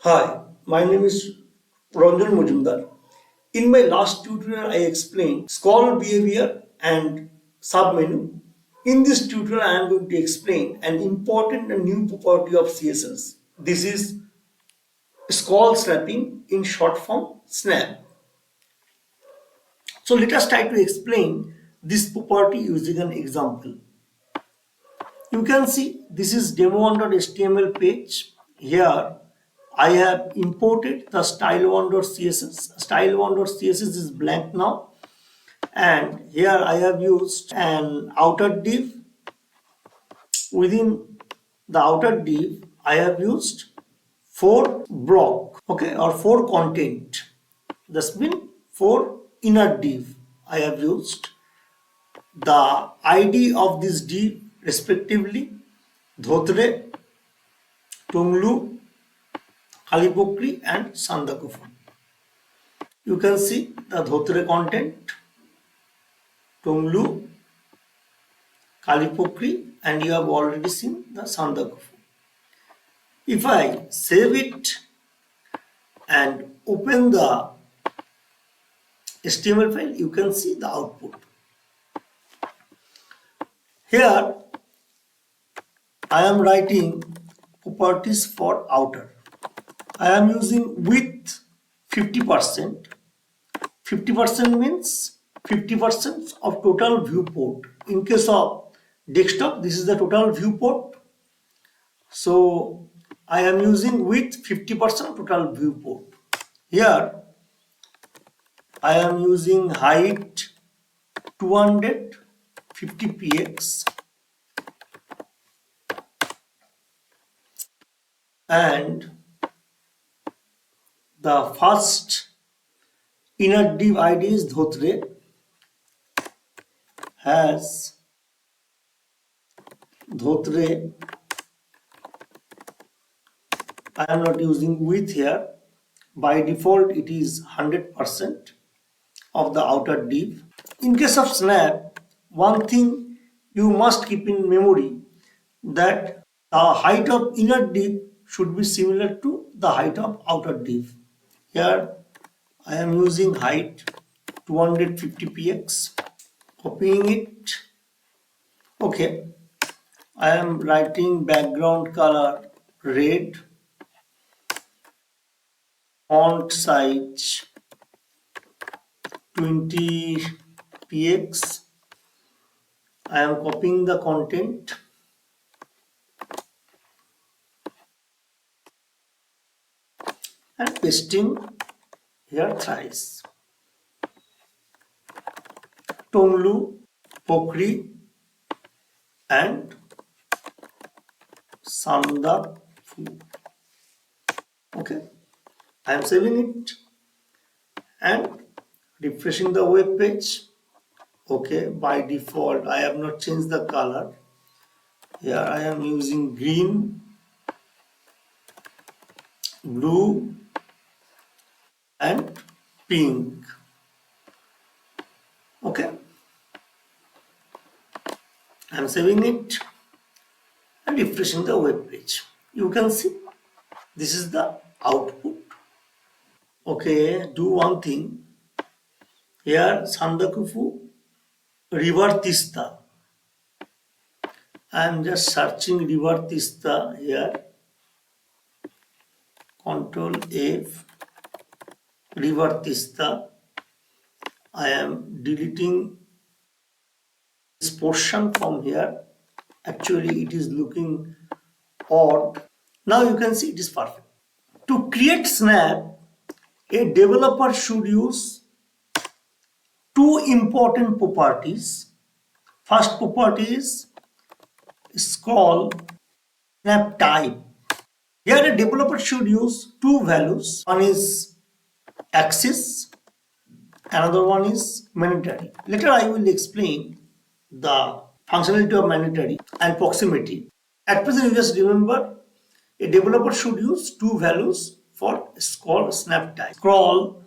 Hi, my name is Ranjan Mujumdar. In my last tutorial, I explained scroll behavior and submenu. In this tutorial, I am going to explain an important and new property of CSS. This is scroll snapping, in short form snap. So let us try to explain this property using an example. You can see this is demo.html page. Here I have imported the style1.css. Style1.css is blank now, and here I have used an outer div. Within the outer div I have used 4 block, okay, or 4 content. That's mean 4 inner div I have used. The ID of this div respectively Dhotre, Tonglu, Kalipokri and Sandakufu. You can see the Dhotre content, Tonglu, Kalipokri, and you have already seen the Sandakufu. If I save it and open the HTML file, you can see the output. Here I am writing properties for outer. I am using width 50%. 50% means 50% of total viewport. In case of desktop, this is the total viewport. So I am using width 50% total viewport. Here I am using height 250 px and the first inner div ID is Dhotre, has Dhotre. I am not using width here. By default it is 100% of the outer div. In case of snap, one thing you must keep in memory that the height of inner div should be similar to the height of outer div. Here I am using height 250 px, copying it. Okay, I am writing background color red, font size 20 px. I am copying the content and pasting here thrice. Tonglu, Pokri and Sandafu. Okay, I am saving it and refreshing the web page. Okay, by default I have not changed the color. Here I am using green, blue and pink. Okay, I am saving it and refreshing the web page. You can see this is the output. Okay, do one thing. Here Sandakufu River Tista. I am just searching River Tista here. Control F, River Tista. I am deleting this portion from here. Actually it is looking odd. Now you can see it is perfect. To create snap, a developer should use two important properties. First property is scroll snap type. Here a developer should use two values. One is axis, another one is mandatory. Later I will explain the functionality of mandatory and proximity. At present you just remember a developer should use two values for scroll snap type. Scroll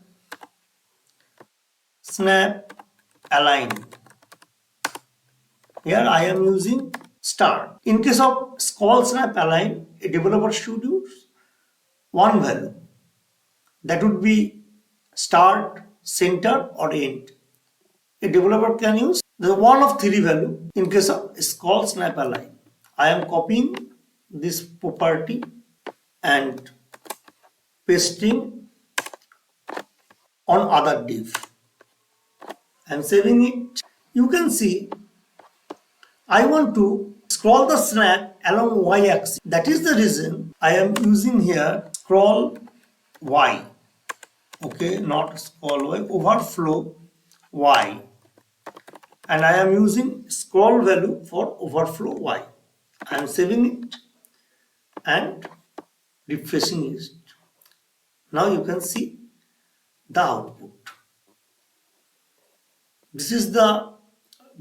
snap align. Here I am using star. In case of scroll snap align, a developer should use one value. That would be start, center or end. A developer can use the one of three value in case of scroll snap align. I am copying this property and pasting on other div. I am saving it. You can see I want to scroll the snap along y-axis. That is the reason I am using here scroll y. Okay, not scroll y, overflow y. And I am using scroll value for overflow y. I am saving it and refreshing it. Now you can see the output. This is the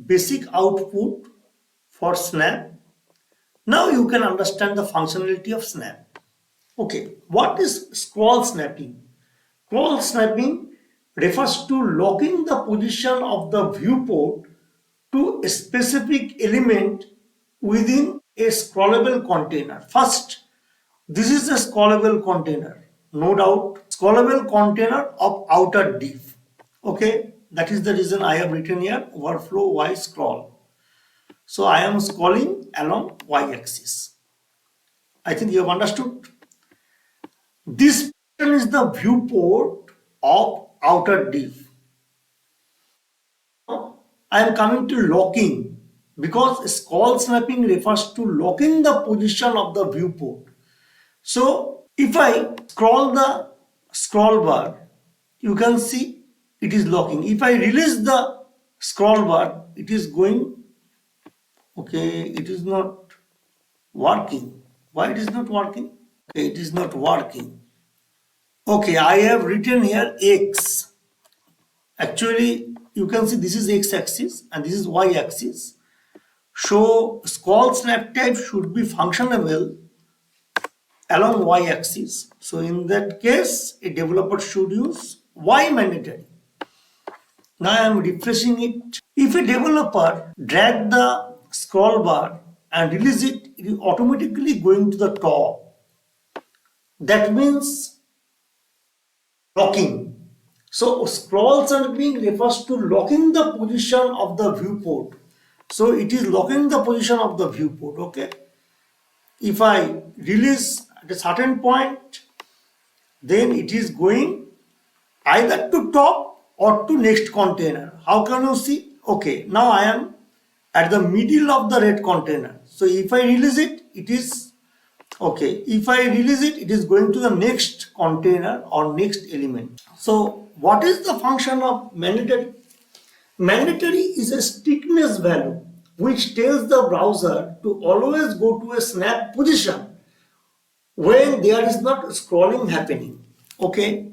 basic output for snap. Now you can understand the functionality of snap. Okay, what is scroll snapping? Scroll snapping refers to locking the position of the viewport to a specific element within a scrollable container. First, this is a scrollable container, no doubt, scrollable container of outer div. Okay, that is the reason I have written here overflow y scroll. So I am scrolling along y-axis. I think you have understood. This is the viewport of outer div. I am coming to locking because scroll snapping refers to locking the position of the viewport. So if I scroll the scroll bar, you can see it is locking. If I release the scroll bar, it is going. Okay, it is not working. Why it is not working? Okay, it is not working. Okay, I have written here X. Actually, you can see this is X-axis and this is Y-axis. So scroll snap type should be functionable along Y-axis. So in that case, a developer should use Y mandatory. Now I am refreshing it. If a developer drag the scroll bar and release it, it is automatically going to the top. That means locking. So scroll snapping refers to locking the position of the viewport. So it is locking the position of the viewport. Okay. If I release at a certain point, then it is going either to top or to next container. How can you see? Okay, now I am at the middle of the red container. So if I release it, it is okay. If I release it, it is going to the next container or next element. So what is the function of mandatory? Mandatory is a strictness value which tells the browser to always go to a snap position when there is not scrolling happening. Okay.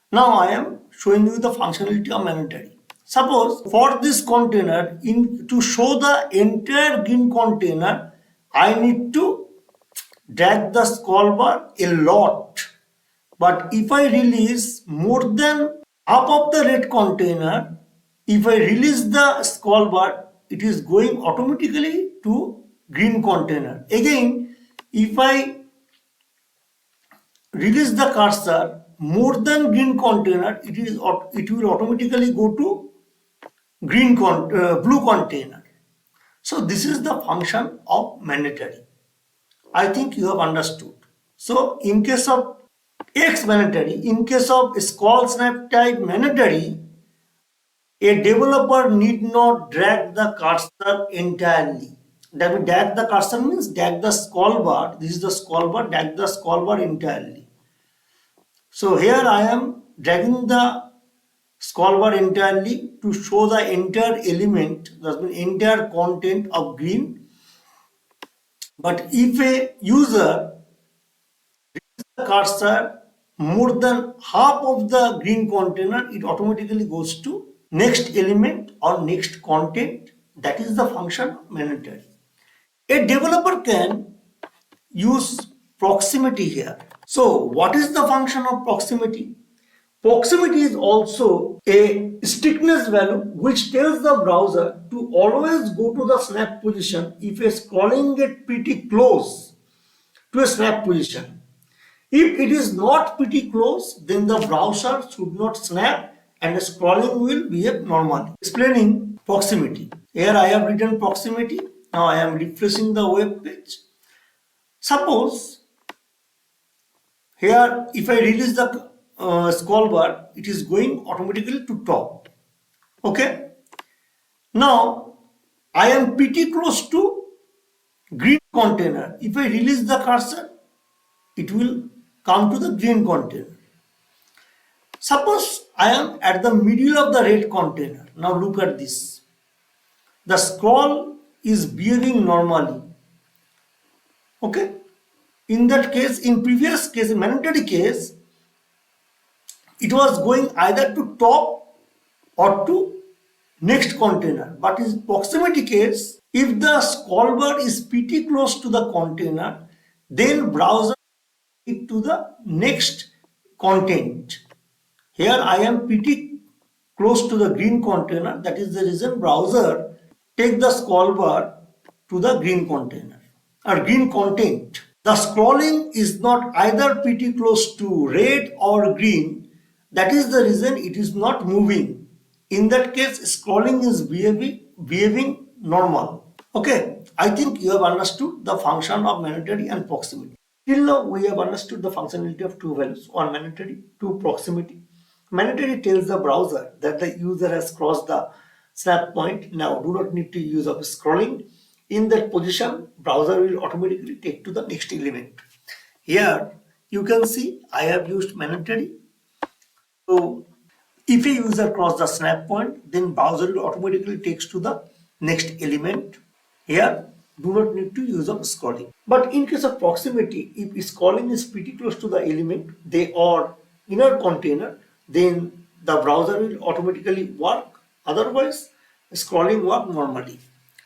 Now I am showing you the functionality of mandatory. Suppose for this container, to show the entire green container, I need to drag the scroll bar a lot. But if I release more than half of the red container, if I release the scroll bar, it is going automatically to green container. Again, if I release the cursor more than green container, it will automatically go to blue container. So this is the function of mandatory. I think you have understood. So in case of X mandatory, in case of scroll snap type mandatory, a developer need not drag the cursor entirely. Drag the cursor means drag the scroll bar. This is the scroll bar, drag the scroll bar entirely. So here I am dragging the scroll bar entirely to show the entire element, that means entire content of green. But if a user the cursor more than half of the green container, it automatically goes to next element or next content. That is the function mandatory. A developer can use proximity here. So what is the function of proximity? Proximity is also a strictness value which tells the browser to always go to the snap position if a scrolling gets pretty close to a snap position. If it is not pretty close, then the browser should not snap and the scrolling will behave normally. Explaining proximity. Here I have written proximity. Now I am refreshing the web page. Suppose here if I release the scroll bar, it is going automatically to top. Okay. Now I am pretty close to green container. If I release the cursor, it will come to the green container. Suppose I am at the middle of the red container. Now look at this. The scroll is behaving normally. Okay. In that case, in previous case, in mandatory case, it was going either to top or to next container. But in proximity case, if the scroll bar is pretty close to the container, then browser it to the next content. Here I am pretty close to the green container. That is the reason browser take the scroll bar to the green container or green content. The scrolling is not either pretty close to red or green. That is the reason it is not moving. In that case, scrolling is behaving normal. Okay, I think you have understood the function of mandatory and proximity. Till now, we have understood the functionality of two values, one mandatory, two proximity. Mandatory tells the browser that the user has crossed the snap point. Now, do not need to use of scrolling. In that position, browser will automatically take to the next element. Here, you can see I have used mandatory. So, if a user crosses the snap point, then browser will automatically takes to the next element. Here, do not need to use of scrolling. But in case of proximity, if scrolling is pretty close to the element, they are inner container, then the browser will automatically work. Otherwise, scrolling work normally.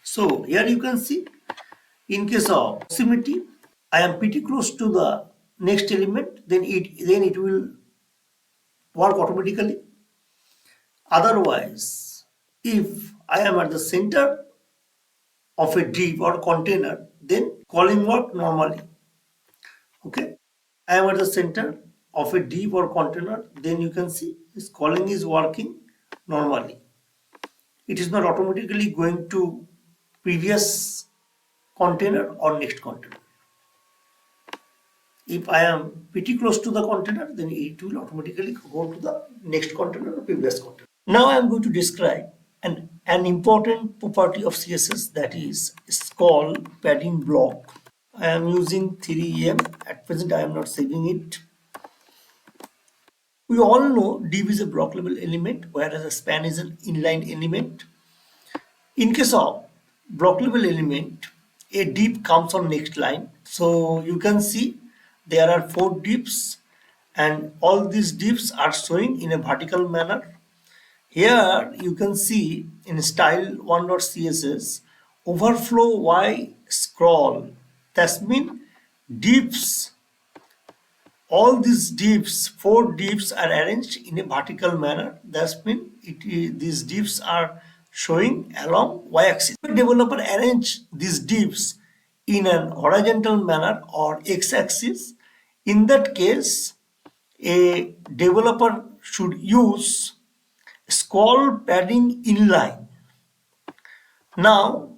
So here you can see, in case of proximity, I am pretty close to the next element, then it will work automatically. Otherwise, if I am at the center of a div or container, then calling work normally. Okay, I am at the center of a div or container, then you can see this calling is working normally. It is not automatically going to previous container or next container. If I am pretty close to the container, then it will automatically go to the next container or previous container. Now I am going to describe an important property of CSS, that is scroll padding block. I am using 3em. At present I am not saving it. We all know div is a block level element, whereas a span is an inline element. In case of block level element, a div comes on next line. So you can see there are 4 divs and all these divs are showing in a vertical manner. Here you can see in style1.css overflow y scroll. That means divs, all these divs, 4 divs are arranged in a vertical manner. That means these divs are showing along y-axis. If a developer arrange these divs in an horizontal manner or x-axis, in that case a developer should use scroll padding inline. Now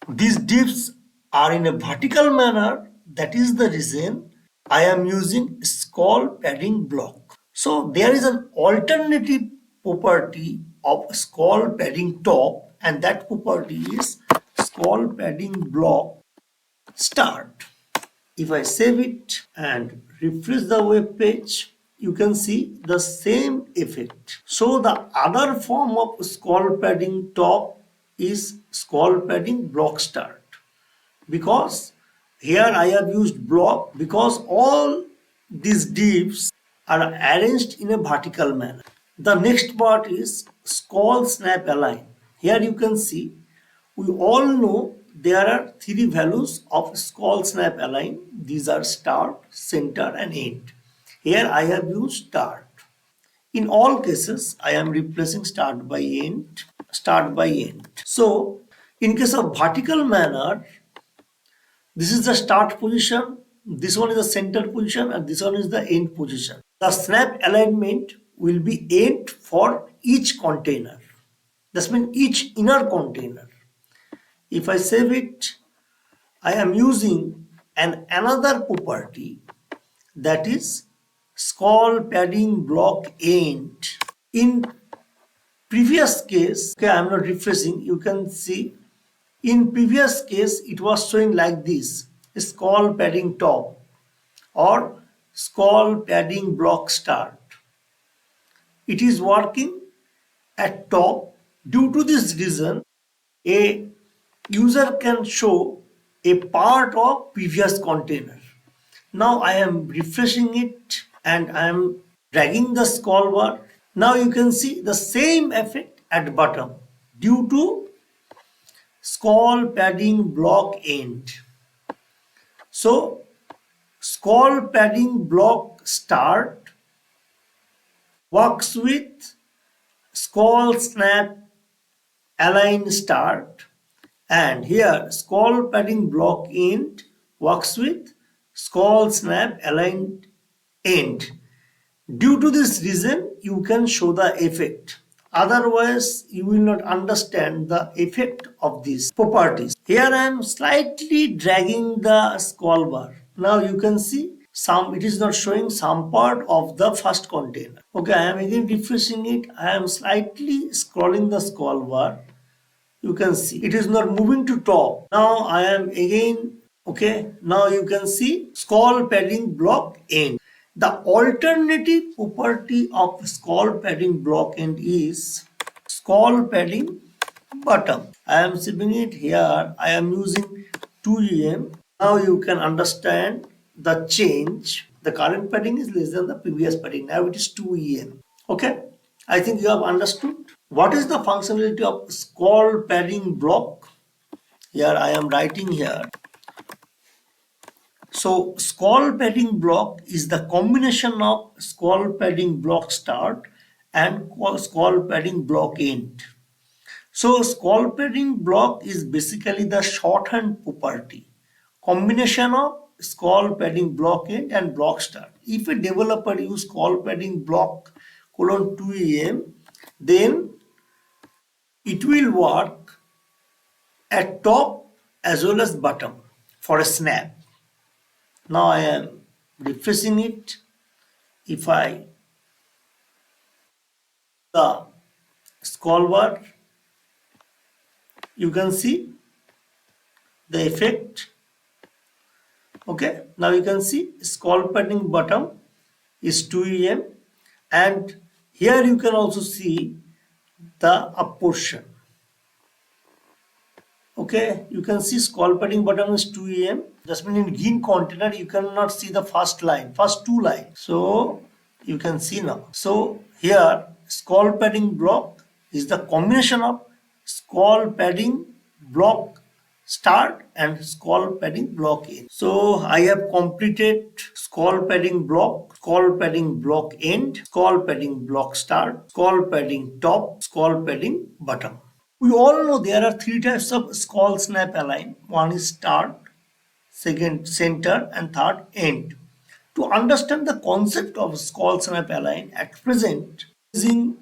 these divs are in a vertical manner. That is the reason I am using scroll padding block. So there is an alternative property of scroll padding top, and that property is scroll padding block start. If I save it and refresh the web page, you can see the same effect. So the other form of scroll padding top is scroll padding block start, because here I have used block because all these divs are arranged in a vertical manner. The next part is scroll snap align. Here you can see we all know there are 3 values of scroll snap align. These are start, center and end. Here I have used start. In all cases, I am replacing start by end, start by end. So in case of vertical manner, this is the start position this one is the center position and this one is the end position. The snap alignment will be end for each container. That means each inner container. If I save it, I am using another property, that is scroll padding block end. In previous case, okay, I am not refreshing, you can see in previous case it was showing like this, scroll padding top or scroll padding block start. It is working at top. Due to this reason, a user can show a part of previous container. Now I am refreshing it and I am dragging the scroll bar. Now you can see the same effect at bottom due to scroll padding block end. So scroll padding block start works with scroll snap align start, and here scroll padding block end works with scroll snap align end. Due to this reason, you can show the effect. Otherwise, you will not understand the effect of these properties. Here I am slightly dragging the scroll bar. Now you can see it is not showing some part of the first container. Okay, I am again refreshing it. I am slightly scrolling the scroll bar. You can see it is not moving to top. Now I am again, okay, now you can see scroll padding block end. The alternative property of scroll padding block end is scroll padding bottom. I am saving it here. I am using 2em. Now you can understand the change. The current padding is less than the previous padding. Now it is 2em. Okay, I think you have understood. What is the functionality of scroll padding block? Here I am writing here. So scroll padding block is the combination of scroll padding block start and scroll padding block end. So scroll padding block is basically the shorthand property, combination of scroll padding block end and block start. If a developer use scroll padding block colon 2em, then it will work at top as well as bottom for a snap. Now I am refreshing it. If I the scroll bar, you can see the effect. Okay, now you can see scroll padding bottom is 2em, and here you can also see the up portion. Okay, you can see scroll padding bottom is 2em. Just mean in green container you cannot see the first line, first two lines. So you can see now. So here scroll padding block is the combination of scroll padding block start and scroll padding block end. So I have completed scroll padding block end, scroll padding block start, scroll padding top, scroll padding bottom. We all know there are three types of scroll snap align. One is start, second center, and third end. To understand the concept of scroll snap align at present, using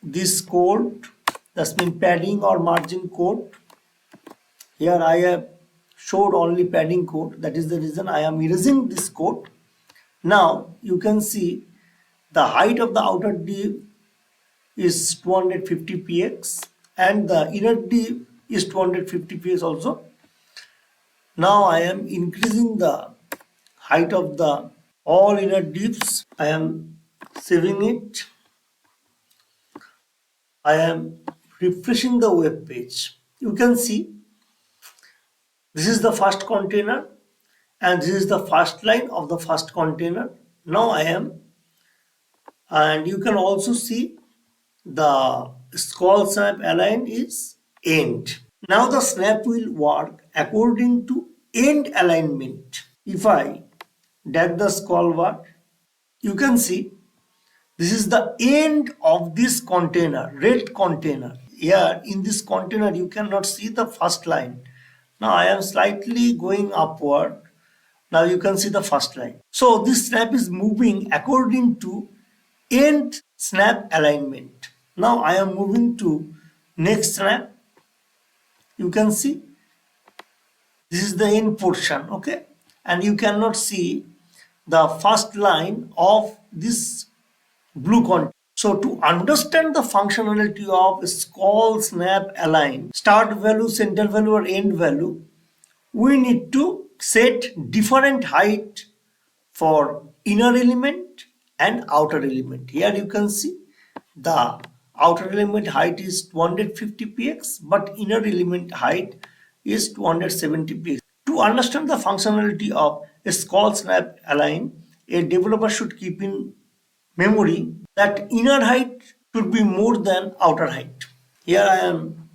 this code, that's mean padding or margin code. Here I have showed only padding code. That is the reason I am erasing this code. Now you can see the height of the outer div is 250 px and the inner div is 250 px also. Now I am increasing the height of the all inner divs. I am saving it. I am refreshing the web page. You can see this is the first container and this is the first line of the first container. Now I am, and you can also see the scroll snap align is end. Now the snap will work according to end alignment. If I drag the scroll bar, you can see this is the end of this container, red container. Here in this container you cannot see the first line. Now I am slightly going upward. Now you can see the first line. So this snap is moving according to end snap alignment. Now I am moving to next snap. You can see this is the end portion, okay? And you cannot see the first line of this blue content. So to understand the functionality of scroll, snap, align, start value, center value or end value, we need to set different height for inner element and outer element. Here you can see the outer element height is 250 px, but inner element height is 270 px. To understand the functionality of a scroll, snap, align, a developer should keep in memory that inner height should be more than outer height. Here I am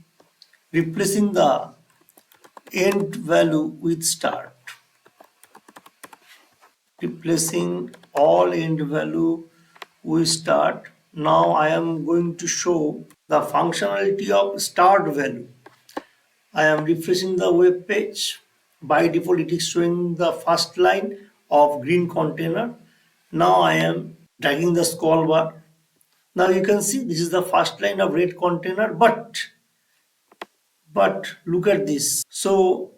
replacing the end value with start, replacing all end value with start. Now I am going to show the functionality of start value. I am refreshing the web page. By default it is showing the first line of green container. Now I am dragging the scroll bar. Now you can see this is the first line of red container, but look at this. So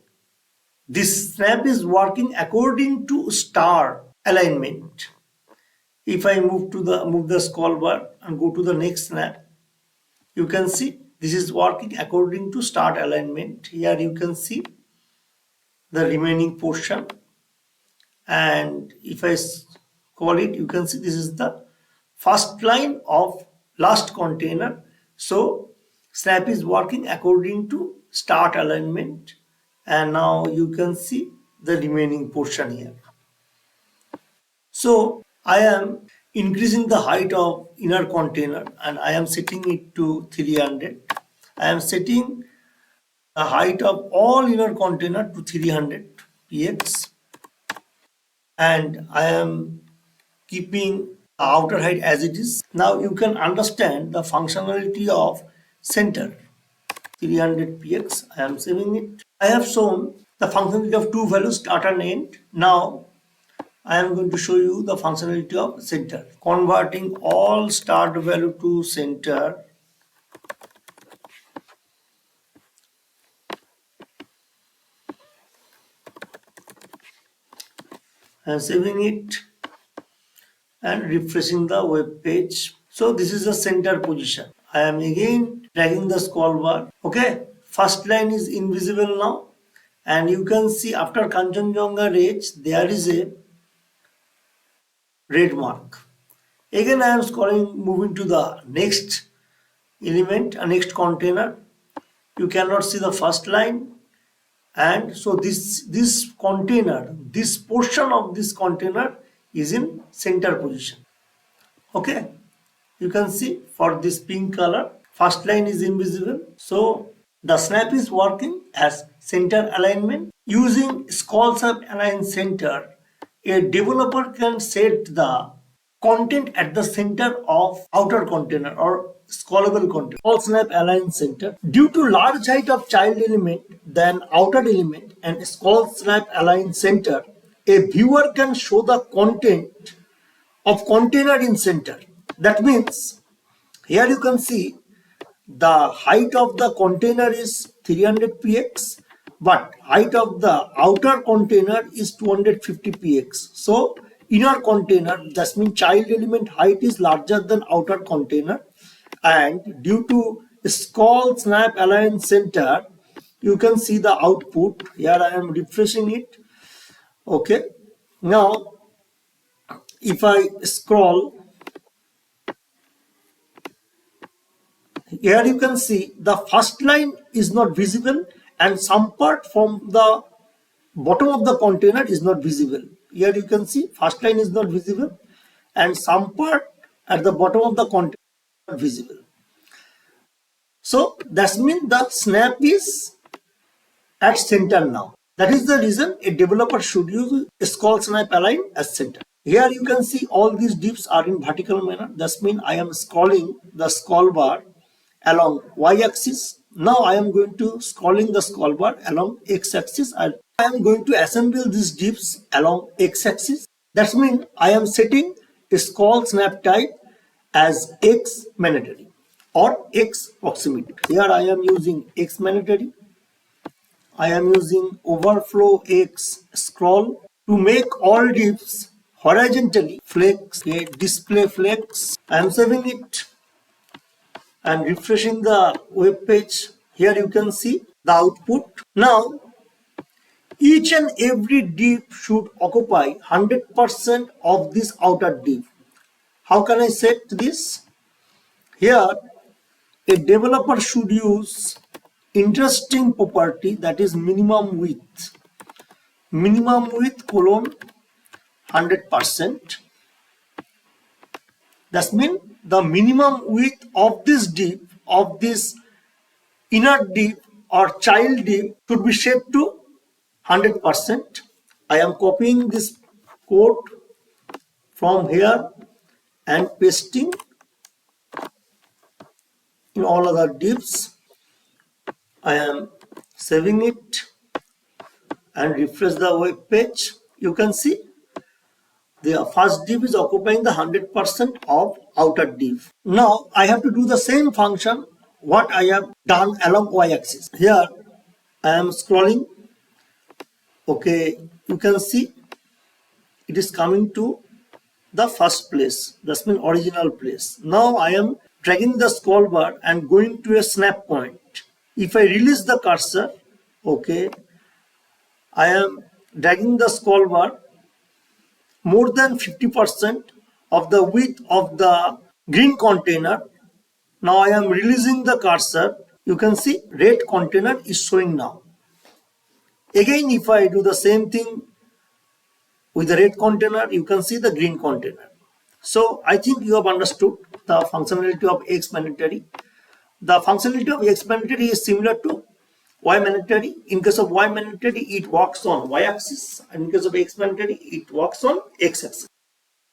this snap is working according to star alignment. If I move the scroll bar and go to the next snap, you can see this is working according to start alignment. Here you can see the remaining portion, and if I call it, you can see this is the first line of last container. So snap is working according to start alignment, and now you can see the remaining portion here. So I am increasing the height of inner container and I am setting it to 300. I am setting the height of all inner container to 300 px, and I am keeping the outer height as it is. Now you can understand the functionality of center. 300 px, I am saving it. I have shown the functionality of two values, start and end. Now I am going to show you the functionality of center. Converting all start value to center. I am saving it and refreshing the web page. So this is the center position. I am again dragging the scroll bar. Okay, first line is invisible now, and you can see after Kanchenjunga Range there is a red mark. Again I am scrolling, moving to the next element, a next container. You cannot see the first line, and so this container, this portion of this container is in center position. Okay, you can see for this pink color, first line is invisible. So the snap is working as center alignment. Using scroll snap align center, a developer can set the content at the center of outer container or scrollable container. Scroll snap align center. Due to large height of child element than outer element and scroll snap align center, a viewer can show the content of container in center. That means here you can see the height of the container is 300 px, but height of the outer container is 250 px. So inner container, that means child element height is larger than outer container, and due to scroll snap align center, you can see the output. Here I am refreshing it. Okay, now if I scroll, here you can see the first line is not visible and some part from the bottom of the container is not visible. Here you can see first line is not visible and some part at the bottom of the container is not visible. So that means the snap is at center now. That is the reason a developer should use scroll snap align as center. Here you can see all these dips are in vertical manner. That means I am scrolling the scroll bar along y-axis. Now I am going to scrolling the scroll bar along x-axis. I am going to assemble these divs along x-axis. That means I am setting a scroll snap type as x mandatory or x proximity. Here I am using x mandatory. I am using overflow x scroll to make all divs horizontally flex, display flex. I am saving it and refreshing the web page. Here you can see the output. Now each and every div should occupy 100% of this outer div. How can I set this? Here a developer should use interesting property, that is minimum width. Minimum width colon 100%. That means the minimum width of this div, of this inner div or child div, should be set to 100%. I am copying this code from here and pasting in all other divs. I am saving it and refresh the web page. You can see the first div is occupying the 100% of outer div. Now I have to do the same function what I have done along y-axis. Here I am scrolling. Okay, you can see it is coming to the first place, that's mean original place. Now I am dragging the scroll bar and going to a snap point. If I release the cursor, okay, I am dragging the scroll bar more than 50% of the width of the green container. Now I am releasing the cursor. You can see red container is showing now. Again, if I do the same thing with the red container, you can see the green container. So I think you have understood the functionality of X mandatory. The functionality of X mandatory is similar to Y mandatory. In case of Y mandatory, it works on Y axis, and in case of X mandatory, it works on X axis.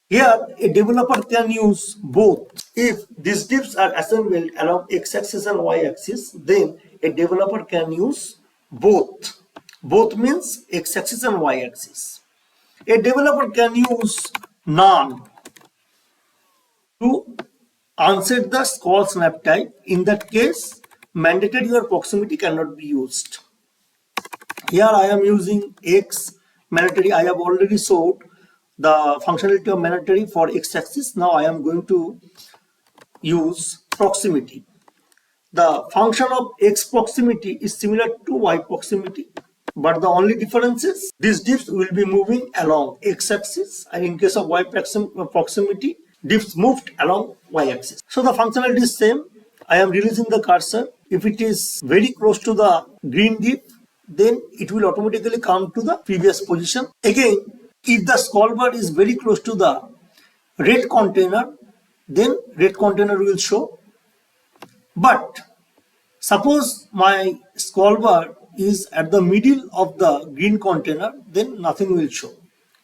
Here, a developer can use both. If these divs are assembled along X axis and Y axis, then a developer can use both. Both means X axis and Y axis. A developer can use none to unset the scroll snap type. In that case, mandatory or proximity cannot be used. Here I am using X mandatory. I have already showed the functionality of mandatory for X axis. Now I am going to use proximity. The function of X proximity is similar to Y proximity, but the only difference is these divs will be moving along X axis, and in case of Y proximity, divs moved along y-axis. So the functionality is same. I am releasing the cursor. If it is very close to the green div, then it will automatically come to the previous position. Again, if the scroll bar is very close to the red container, then red container will show. But suppose my scroll bar is at the middle of the green container, then nothing will show.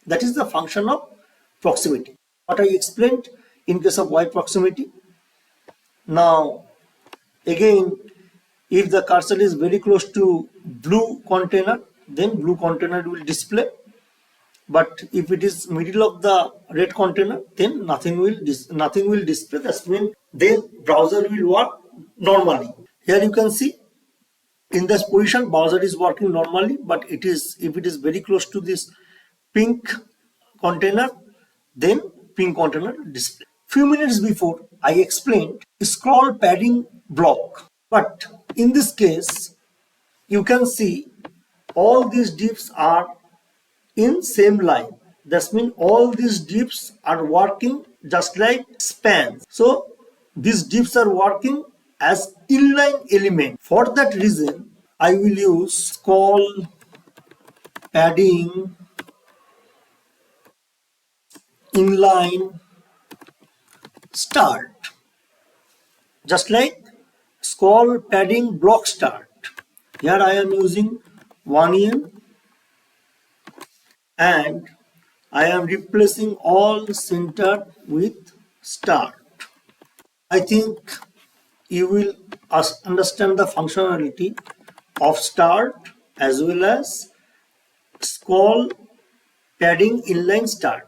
That is the function of proximity. What I explained in case of Y proximity. Now, again, if the cursor is very close to blue container, then blue container will display. But if it is middle of the red container, then nothing will display. That means then browser will work normally. Here you can see in this position browser is working normally, but if it is very close to this pink container, then pink container display. Few minutes before I explained scroll padding block, but in this case you can see all these divs are in same line. That means all these divs are working just like spans. So these divs are working as inline element. For that reason, I will use scroll padding inline start, just like scroll padding block start. Here I am using 1em and I am replacing all center with start. I think you will understand the functionality of start as well as scroll padding inline start,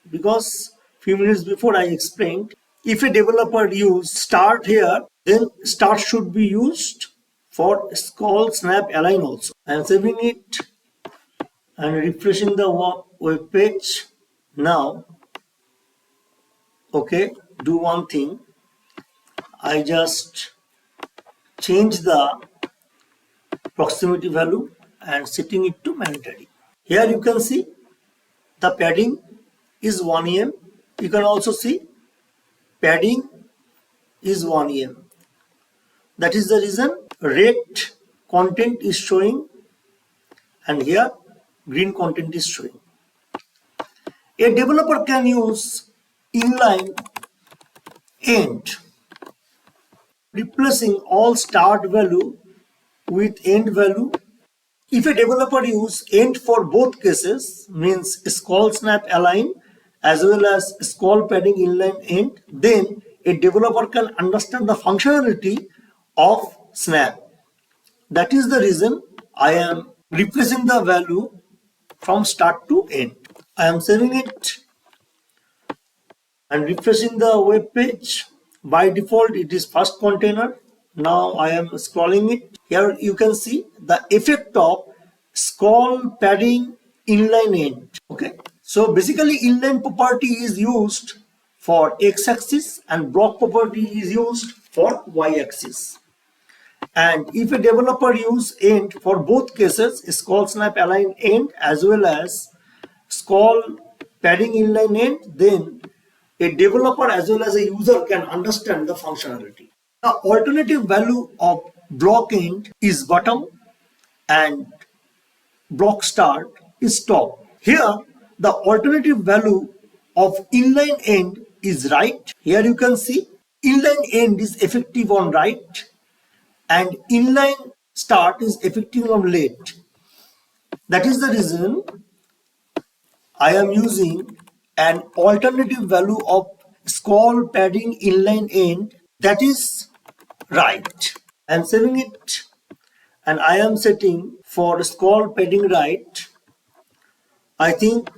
because few minutes before I explained, if a developer use start here, then start should be used for scroll snap align also. I am saving it and refreshing the web page. Now, okay, do one thing. I just change the proximity value and setting it to mandatory. Here you can see the padding is 1 em. You can also see padding is 1 em. That is the reason red content is showing and here green content is showing. A developer can use inline end, replacing all start value with end value. If a developer use end for both cases, means scroll snap align as well as scroll padding inline end, then a developer can understand the functionality of snap. That is the reason I am replacing the value from start to end. I am saving it and refreshing the web page. By default, it is first container. Now I am scrolling it. Here you can see the effect of scroll padding inline end. Okay. So basically inline property is used for x-axis and block property is used for y-axis. And if a developer use end for both cases, scroll snap align end as well as scroll padding inline end, then a developer as well as a user can understand the functionality. The alternative value of block end is bottom and block start is top. Here the alternative value of inline end is right. Here you can see inline end is effective on right and inline start is effective on left. That is the reason I am using an alternative value of scroll padding inline end, that is right. I am saving it and I am setting for scroll padding right. I think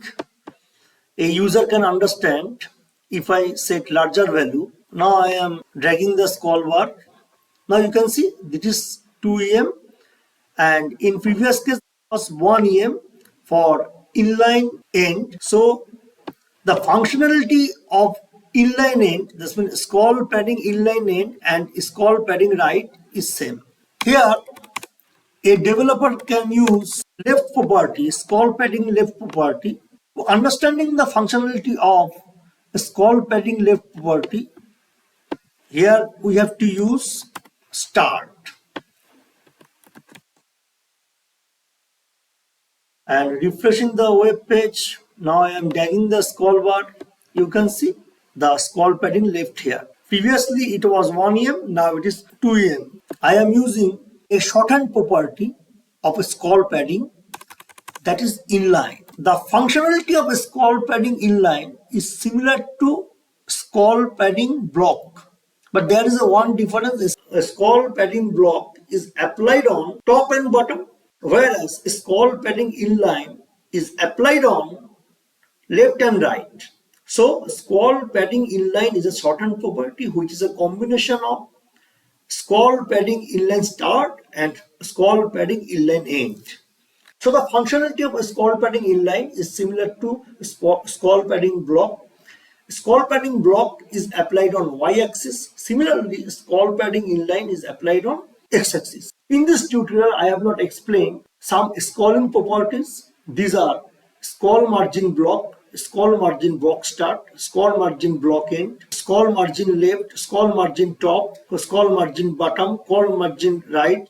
a user can understand if I set larger value. Now I am dragging the scroll bar. Now you can see this is 2 em and in previous case it was 1 em for inline end. So the functionality of inline end, this means scroll padding inline end and scroll padding right, is same. Here a developer can use left property, scroll padding left property. Understanding the functionality of scroll padding left property, here we have to use start. And refreshing the web page. Now I am dragging the scroll bar. You can see the scroll padding left here. Previously it was 1 em, now it is 2 em. I am using a shorthand property of a scroll padding, that is inline. The functionality of a scroll padding inline is similar to scroll padding block. But there is a one difference. A scroll padding block is applied on top and bottom, whereas scroll padding inline is applied on left and right. So scroll padding inline is a shorthand property which is a combination of scroll padding inline start and scroll padding inline end. So the functionality of a scroll padding inline is similar to scroll padding block. Scroll padding block is applied on y-axis. Similarly, scroll padding inline is applied on x-axis. In this tutorial, I have not explained some scrolling properties. These are scroll margin block, scroll margin block start, scroll margin block end, scroll margin left, scroll margin top, scroll margin bottom, scroll margin right,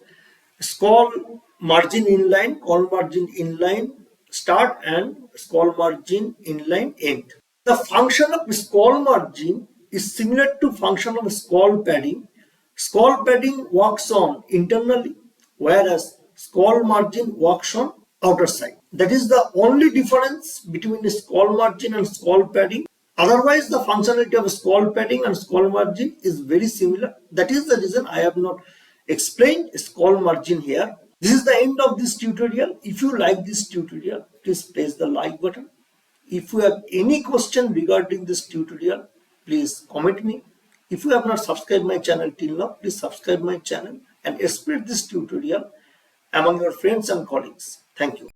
scroll margin inline, scroll margin inline start, and scroll margin inline end. The function of scroll margin is similar to function of scroll padding. Scroll padding works on internally, whereas scroll margin works on outer side. That is the only difference between the scroll margin and scroll padding. Otherwise, the functionality of scroll padding and scroll margin is very similar. That is the reason I have not explained scroll margin here. This is the end of this tutorial. If you like this tutorial, please press the like button. If you have any question regarding this tutorial, please comment me. If you have not subscribed my channel till now, please subscribe my channel and spread this tutorial among your friends and colleagues. Thank you.